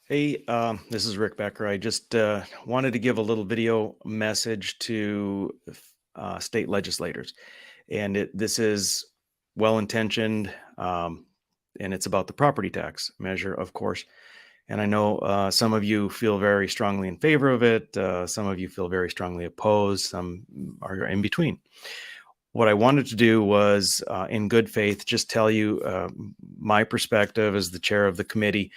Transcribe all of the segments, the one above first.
Hey, this is Rick Becker. I just wanted to give a little video message to state legislators, and this is well intentioned, and it's about the property tax measure, of course. And I know some of you feel very strongly in favor of it, some of you feel very strongly opposed, some are in between. What I wanted to do was, in good faith, just tell you my perspective as the chair of the committee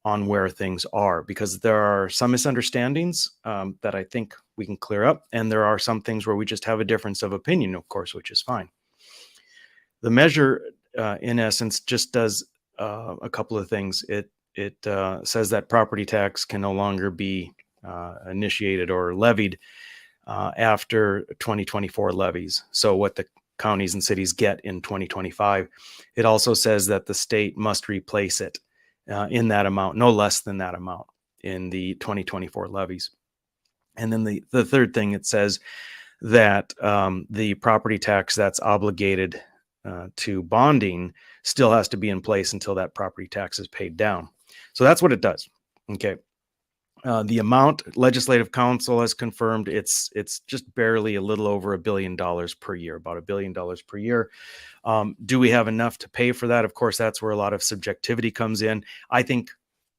on where things are, because there are some misunderstandings that I think we can clear up, and there are some things where we just have a difference of opinion, of course, which is fine. The measure, in essence, just does a couple of things. It says that property tax can no longer be initiated or levied after 2024 levies. So what the counties and cities get in 2025. It also says that the state must replace it in that amount, no less than that amount in the 2024 levies. And then the third thing, it says that the property tax that's obligated to bonding still has to be in place until that property tax is paid down. So that's what it does. Okay. The amount Legislative Council has confirmed, it's just barely a little over $1 billion per year, about $1 billion per year. Do we have enough to pay for that? Of course, that's where a lot of subjectivity comes in. I think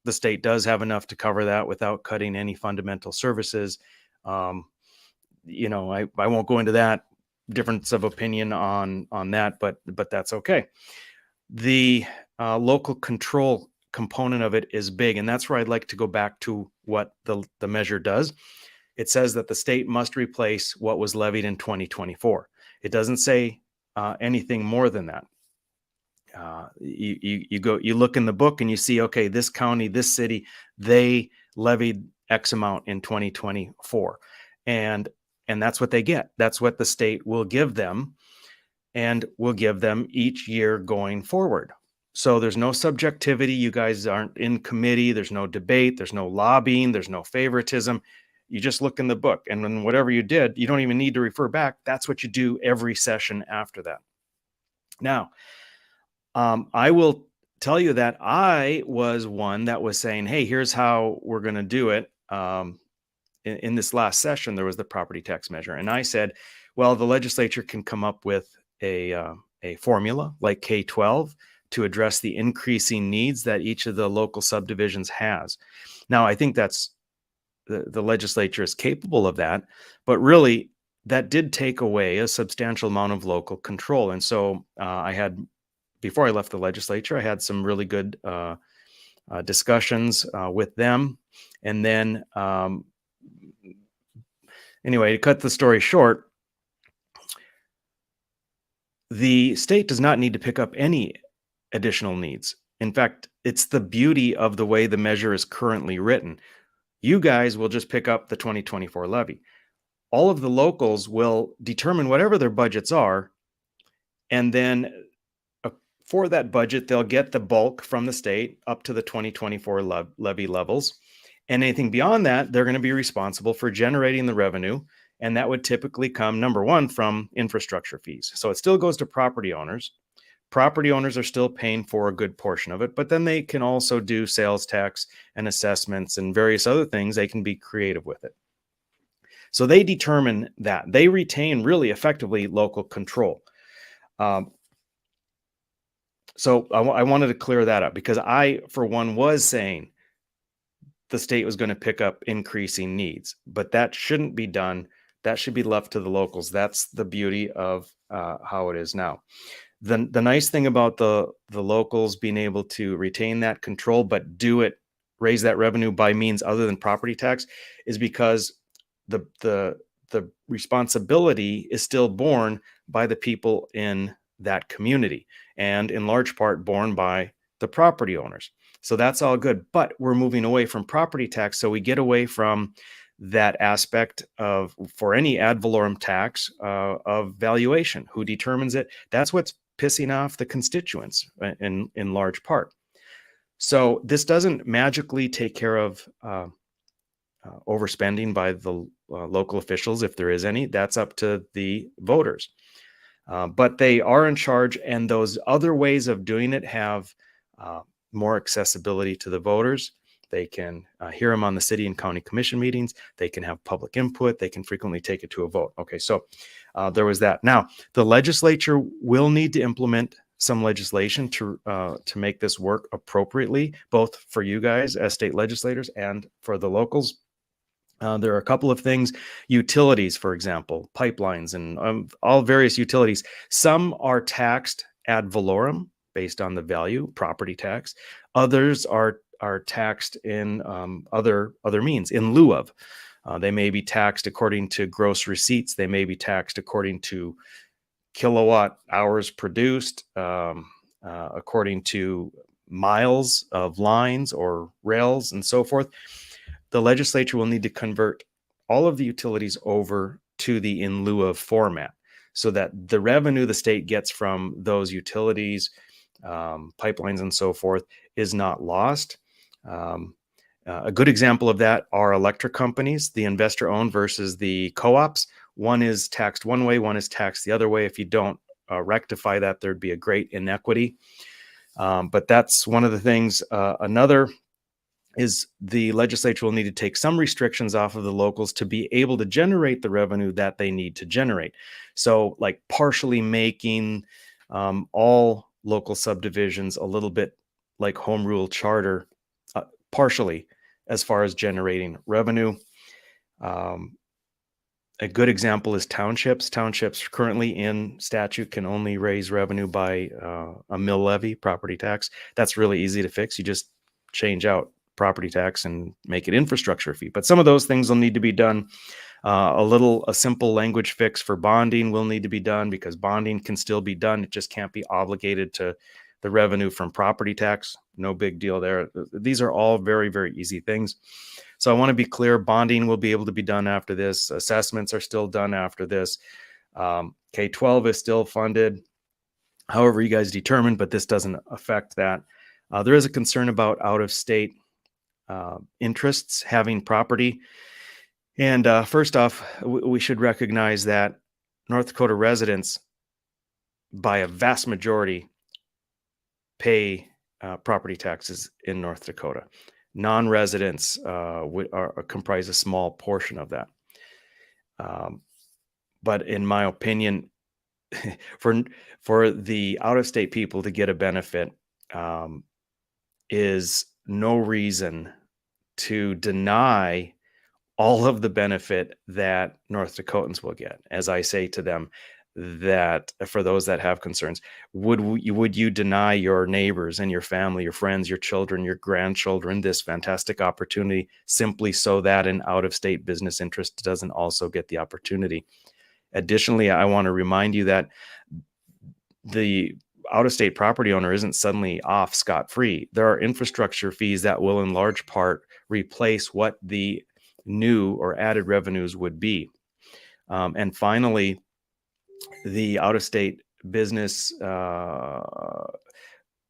the state does have enough to cover that without cutting any fundamental services. I won't go into that difference of opinion on that, but that's okay. The local control component of it is big, and that's where I'd like to go back to what the measure does. It says that the state must replace what was levied in 2024. It doesn't say anything more than that. You look in the book and you see, okay, this county, this city, they levied X amount in 2024, and that's what they get. That's what the state will give them, and will give them each year going forward. So there's no subjectivity. You guys aren't in committee. There's no debate. There's no lobbying. There's no favoritism. You just look in the book, and then whatever you did, you don't even need to refer back. That's what you do every session after that. Now, I will tell you that I was one that was saying, hey, here's how we're going to do it. In this last session, there was the property tax measure. And I said, well, the legislature can come up with a formula like K-12 to address the increasing needs that each of the local subdivisions has. Now, I think that's the legislature is capable of that, but really that did take away a substantial amount of local control. And so before I left the legislature, I had some really good discussions with them. And then anyway, to cut the story short, the state does not need to pick up any additional needs. In fact, it's the beauty of the way the measure is currently written. You guys will just pick up the 2024 levy. All of the locals will determine whatever their budgets are, and then for that budget, they'll get the bulk from the state up to the 2024 levy levels. And anything beyond that, they're going to be responsible for generating the revenue. And that would typically come, number one, from infrastructure fees. So it still goes to property owners. Property owners are still paying for a good portion of it, but then they can also do sales tax and assessments and various other things. They can be creative with it. So they determine that. They retain really effectively local control. So I wanted to clear that up, because I, for one, was saying the state was going to pick up increasing needs, but that shouldn't be done. That should be left to the locals. That's the beauty of how it is now. The nice thing about the locals being able to retain that control, but raise that revenue by means other than property tax, is because the responsibility is still borne by the people in that community, and in large part borne by the property owners. So that's all good, but we're moving away from property tax. So we get away from that aspect for any ad valorem tax of valuation. Who determines it? That's what's pissing off the constituents in large part. So this doesn't magically take care of overspending by the local officials, if there is any. That's up to the voters. But they are in charge, and those other ways of doing it have more accessibility to the voters. They can hear them on the city and county commission meetings. They can have public input. They can frequently take it to a vote. Okay, so there was that. Now, the legislature will need to implement some legislation to make this work appropriately, both for you guys as state legislators and for the locals. There are a couple of things, utilities, for example, pipelines and all various utilities. Some are taxed ad valorem based on the value, property tax. Others are taxed in other means, in lieu of. They may be taxed according to gross receipts. They may be taxed according to kilowatt hours produced, according to miles of lines or rails and so forth. The legislature will need to convert all of the utilities over to the in lieu of format so that the revenue the state gets from those utilities, pipelines and so forth, is not lost. A good example of that are electric companies, the investor owned versus the co-ops. One is taxed one way, one is taxed the other way. If you don't rectify that, there'd be a great inequity. But that's one of the things. Another is the legislature will need to take some restrictions off of the locals to be able to generate the revenue that they need to generate. So like partially making all local subdivisions a little bit like home rule charter, partially as far as generating revenue. A good example is townships. Townships currently in statute can only raise revenue by a mill levy, property tax. That's really easy to fix. You just change out property tax and make it infrastructure fee. But some of those things will need to be done. A simple language fix for bonding will need to be done because bonding can still be done. It just can't be obligated to the revenue from property tax. No big deal there. These are all very, very easy things. So I want to be clear, bonding will be able to be done after this. Assessments are still done after this. K-12 is still funded, however you guys determine, but this doesn't affect that. There is a concern about out-of-state interests having property. And first off, we should recognize that North Dakota residents, by a vast majority, pay property taxes in North Dakota. Non-residents comprise a small portion of that. But in my opinion, for the out-of-state people to get a benefit is no reason to deny all of the benefit that North Dakotans will get. As I say to them, that for those that have concerns, would you deny your neighbors and your family, your friends, your children, your grandchildren this fantastic opportunity simply so that an out-of-state business interest doesn't also get the opportunity? Additionally, I want to remind you that the out-of-state property owner isn't suddenly off scot-free. There are infrastructure fees that will in large part replace what the new or added revenues would be. And finally, the out-of-state business,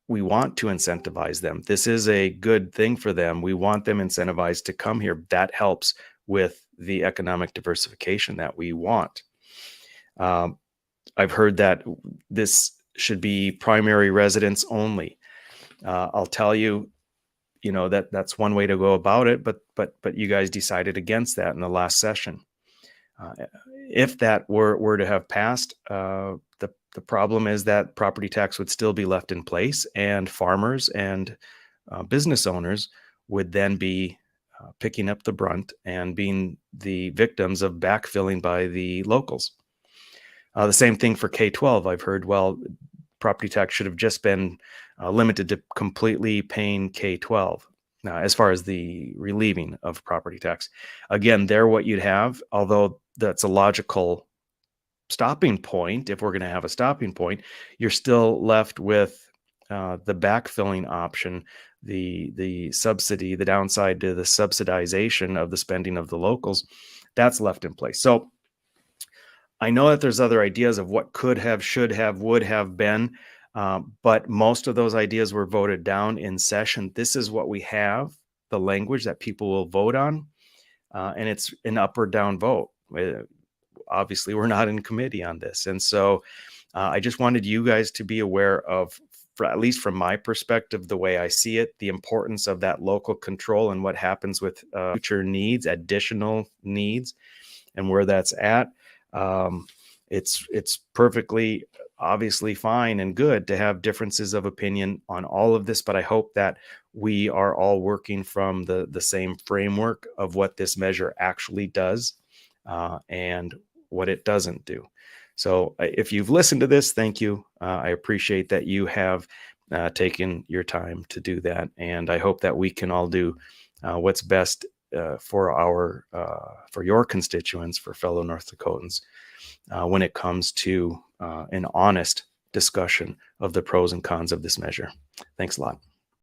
we want to incentivize them. This is a good thing for them. We want them incentivized to come here. That helps with the economic diversification that we want. I've heard that this should be primary residence only. I'll tell you, that's one way to go about it, but you guys decided against that in the last session. If that were to have passed, the problem is that property tax would still be left in place, and farmers and business owners would then be picking up the brunt and being the victims of backfilling by the locals. The same thing for K-12. I've heard, well, property tax should have just been limited to completely paying K-12. Now, as far as the relieving of property tax, again, what you'd have, although that's a logical stopping point, if we're going to have a stopping point, you're still left with the backfilling option, the subsidy, the downside to the subsidization of the spending of the locals, that's left in place. So I know that there's other ideas of what could have, should have, would have been, but most of those ideas were voted down in session. This is what we have, the language that people will vote on, and it's an up or down vote. Obviously, we're not in committee on this. And so I just wanted you guys to be aware of at least from my perspective, the way I see it, the importance of that local control and what happens with future needs, additional needs, and where that's at. Um, it's perfectly obviously fine and good to have differences of opinion on all of this, but I hope that we are all working from the same framework of what this measure actually does, and what it doesn't do. So if you've listened to this, thank you. I appreciate that you have taken your time to do that, and I hope that we can all do what's best for your constituents, for fellow North Dakotans, when it comes to an honest discussion of the pros and cons of this measure. Thanks a lot.